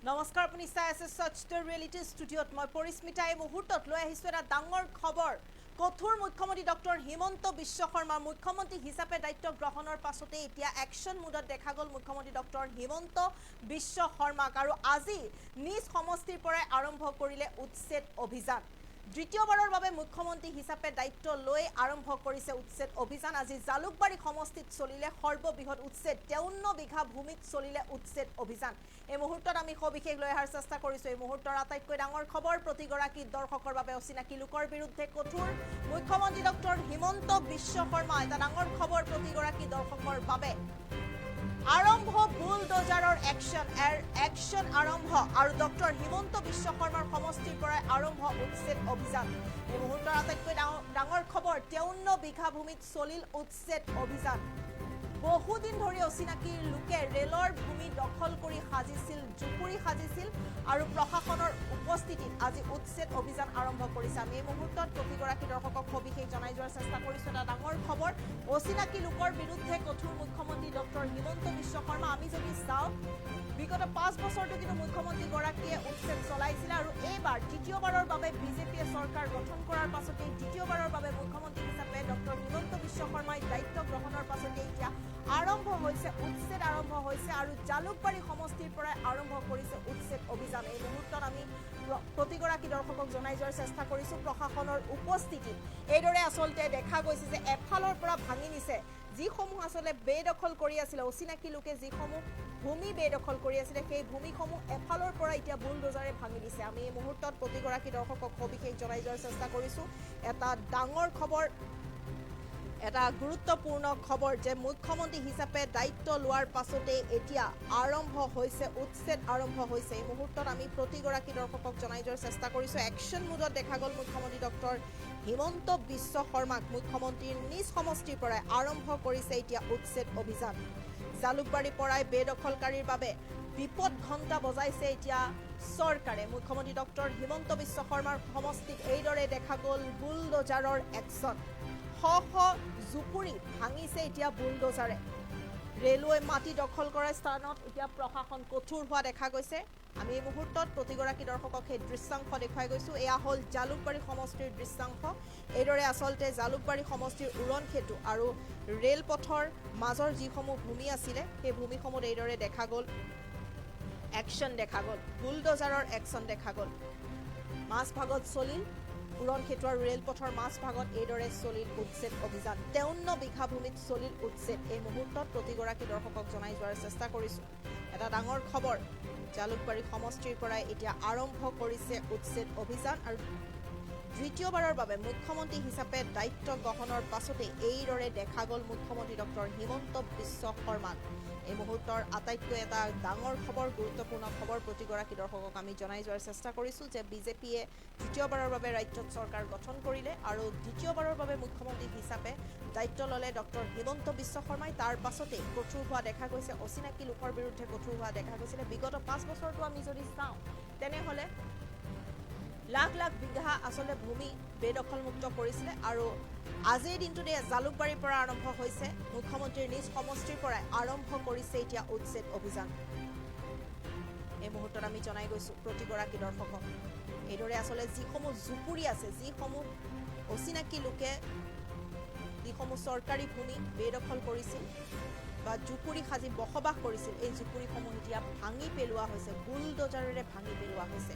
নমস্কাৰ আপুনি চাই আছে সচ দ্য ৰিয়েলিটি ষ্টুডিঅ'ত মই পৰিস্মিতা এই মুহূৰ্তত লৈ আহিছোঁ এটা ডাঙৰ খবৰ কঠোৰ মুখ্যমন্ত্ৰী ডক্টৰ হিমন্ত বিশ্ব শৰ্মা মুখ্যমন্ত্ৰী হিচাপে দায়িত্ব গ্ৰহণৰ পাছতে এতিয়া একশ্যন মুডত দেখা গ'ল মুখ্যমন্ত্ৰী ডক্টৰ হিমন্ত বিশ্ব শৰ্মাক আৰু আজি নিজ সমষ্টিৰ পৰাই আৰম্ভ কৰিলে উচ্ছেদ অভিযান দ্বিতীয়বাৰৰ বাবে মুখ্যমন্ত্ৰী হিচাপে দায়িত্ব লৈ আৰম্ভ কৰিছে উচ্ছেদ অভিযান আজি জালুকবাৰী সমষ্টিত চলিলে সৰ্ববৃহৎ উচ্ছেদ 53 বিঘা ভূমিত চলিলে উচ্ছেদ অভিযান এই মুহূৰ্তত আমি সবিশেষ লৈ অহাৰ চেষ্টা কৰিছোঁ এই মুহূৰ্তৰ আটাইতকৈ ডাঙৰ খবৰ প্ৰতিগৰাকী দৰ্শকৰ বাবে অচিনাকি লোকৰ বিৰুদ্ধে কঠোৰ মুখ্যমন্ত্ৰী ডক্টৰ হিমন্ত বিশ্ব শৰ্মা এটা ডাঙৰ খবৰ প্ৰতিগৰাকী দৰ্শকৰ বাবে আৰম্ভ বুলডোজাৰৰ একশ্যন আৰম্ভ আৰু ডক্টৰ হিমন্ত বিশ্ব শৰ্মাৰ সমষ্টিৰ পৰাই আৰম্ভ উচ্ছেদ অভিযান এই মুহূৰ্তৰ আটাইতকৈ ডাঙৰ খবৰ 53 বিঘা ভূমিত চলিল উচ্ছেদ অভিযান বহুদিন ধৰি অচিনাকি লোকে ৰেলৰ ভূমি দখল কৰি সাজিছিল জুপুৰি সাজিছিল আৰু প্ৰশাসনৰ উপস্থিতিত আজি উচ্ছেদ অভিযান আৰম্ভ কৰিছে আমি এই মুহূৰ্তত প্ৰতিগৰাকী দৰ্শকক সবিশেষ জনাই যোৱাৰ চেষ্টা কৰিছোঁ এটা ডাঙৰ খবৰ অচিনাকি লোকৰ বিৰুদ্ধে কঠোৰ মুখ্যমন্ত্ৰী ডক্টৰ হিমন্ত বিশ্ব শৰ্মা আমি যদি চাওঁ বিগত 5 বছৰটো কিন্তু মুখ্যমন্ত্ৰীগৰাকীয়ে উচ্ছেদ চলাইছিল আৰু এইবাৰ দ্বিতীয়বাৰৰ বাবে বিজেপিয়ে চৰকাৰ গঠন কৰাৰ পাছতে দ্বিতীয়বাৰৰ বাবে মুখ্যমন্ত্ৰী হিচাপে ডক্টৰ হিমন্ত বিশ্ব শৰ্মাই দায়িত্ব গ্ৰহণৰ পাছতে এতিয়া আৰম্ভ হৈছে উচ্ছেদ আৰম্ভ হৈছে আৰু জালুকবাৰী সমষ্টিৰ পৰাই আৰম্ভ কৰিছে উচ্ছেদ অভিযান এই মুহূৰ্তত আমি প্ৰতিগৰাকী দৰ্শকক জনাই যোৱাৰ চেষ্টা কৰিছোঁ প্ৰশাসনৰ উপস্থিতিত এইদৰে আচলতে দেখা গৈছে যে এফালৰ পৰা ভাঙি নিছে যিসমূহ আচলতে বেদখল কৰি আছিলে অচিনাকি লোকে যিসমূহ ভূমি বেদখল কৰি আছিলে সেই ভূমিসমূহ এফালৰ পৰা এতিয়া বুলডোজাৰে ভাঙি দিছে আমি এই মুহূৰ্তত প্ৰতিগৰাকী দৰ্শকক সবিশেষ জনাই যোৱাৰ চেষ্টা কৰিছোঁ এটা ডাঙৰ খবৰ এটা গুৰুত্বপূৰ্ণ খবৰ যে মুখ্যমন্ত্ৰী হিচাপে দায়িত্ব লোৱাৰ পাছতে এতিয়া আৰম্ভ হৈছে উচ্ছেদ আৰম্ভ হৈছে এই মুহূৰ্তত আমি প্ৰতিগৰাকী দৰ্শকক জনাই যোৱাৰ চেষ্টা কৰিছোঁ একশ্যন মুডত দেখা গ'ল মুখ্যমন্ত্ৰী ডক্টৰ হিমন্ত বিশ্ব শৰ্মাক মুখ্যমন্ত্ৰীৰ নিজ সমষ্টিৰ পৰাই আৰম্ভ কৰিছে এতিয়া উচ্ছেদ অভিযান জালুকবাৰীৰ পৰাই বেদখলকাৰীৰ বাবে বিপদ ঘণ্টা বজাইছে এতিয়া চৰকাৰে মুখ্যমন্ত্ৰী ডক্টৰ হিমন্ত বিশ্ব শৰ্মাৰ সমষ্টিত এইদৰে দেখা গ'ল বুলডোজাৰৰ একশ্যন জুপুৰি ভাঙিছে এতিয়া বুলডোজাৰে ৰেলৱে মাটি দখল কৰা স্থানত এতিয়া প্ৰশাসন কঠোৰ হোৱা দেখা গৈছে আমি এই মুহূৰ্তত প্ৰতিগৰাকী দৰ্শকক সেই দৃশ্যাংশ দেখুৱাই গৈছোঁ এয়া হ'ল জালুকবাৰী সমষ্টিৰ দৃশ্যাংশ এইদৰে আচলতে জালুকবাৰী সমষ্টিৰ উৰণ সেতু আৰু ৰেলপথৰ মাজৰ যিসমূহ ভূমি আছিলে সেই ভূমিসমূহ এইদৰে দেখা গ'ল একশ্যন দেখা গ'ল বুলডোজাৰৰ একশ্যন দেখা গ'ল মাজভাগত চলিল উৰণ সেতু আৰু ৰেলপথৰ মাজভাগত এইদৰে চলিল উচ্ছেদ অভিযান 53 বিঘা ভূমিত চলিল উচ্ছেদ এই মুহূৰ্তত প্ৰতিগৰাকী দৰ্শকক জনাই যোৱাৰ চেষ্টা কৰিছোঁ এটা ডাঙৰ খবৰ জালুকবাৰী সমষ্টিৰ পৰাই এতিয়া আৰম্ভ কৰিছে উচ্ছেদ অভিযান আৰু দ্বিতীয়বাৰৰ বাবে মুখ্যমন্ত্ৰী হিচাপে দায়িত্ব গ্ৰহণৰ পাছতে এইদৰে দেখা গ'ল মুখ্যমন্ত্ৰী ডক্টৰ হিমন্ত বিশ্ব শৰ্মাক এই মুহূৰ্তৰ আটাইতকৈ এটা ডাঙৰ খবৰ গুৰুত্বপূৰ্ণ খবৰ প্ৰতিগৰাকী দৰ্শকক আমি জনাই যোৱাৰ চেষ্টা কৰিছোঁ যে বিজেপিয়ে তৃতীয়বাৰৰ বাবে ৰাজ্যত চৰকাৰ গঠন কৰিলে আৰু দ্বিতীয়বাৰৰ বাবে মুখ্যমন্ত্ৰী হিচাপে দায়িত্ব ল'লে ডক্টৰ হিমন্ত বিশ্ব শৰ্মাই তাৰ পাছতে কঠোৰ হোৱা দেখা গৈছে অচিনাকি লোকৰ বিৰুদ্ধে কঠোৰ হোৱা দেখা গৈছিলে বিগত 5 বছৰটো আমি যদি চাওঁ তেনেহ'লে লাখ লাখ বিঘা আচলতে ভূমি বেদখলমুক্ত কৰিছিলে আৰু আজিৰ দিনটোতে জালুকবাৰীৰ পৰা আৰম্ভ হৈছে মুখ্যমন্ত্ৰীৰ নিজ সমষ্টিৰ পৰাই আৰম্ভ কৰিছে এতিয়া উচ্ছেদ অভিযান এই মুহূৰ্তত আমি জনাই গৈছোঁ প্ৰতিগৰাকী দৰ্শকক এইদৰে আচলতে যিসমূহ জুপুৰি আছে যিসমূহ অচিনাকি লোকে যিসমূহ চৰকাৰী ভূমি বেদখল কৰিছিল বা জুপুৰি সাজি বসবাস কৰিছিল এই জুপুৰিসমূহ এতিয়া ভাঙি পেলোৱা হৈছে বুলডোজাৰেৰে ভাঙি পেলোৱা হৈছে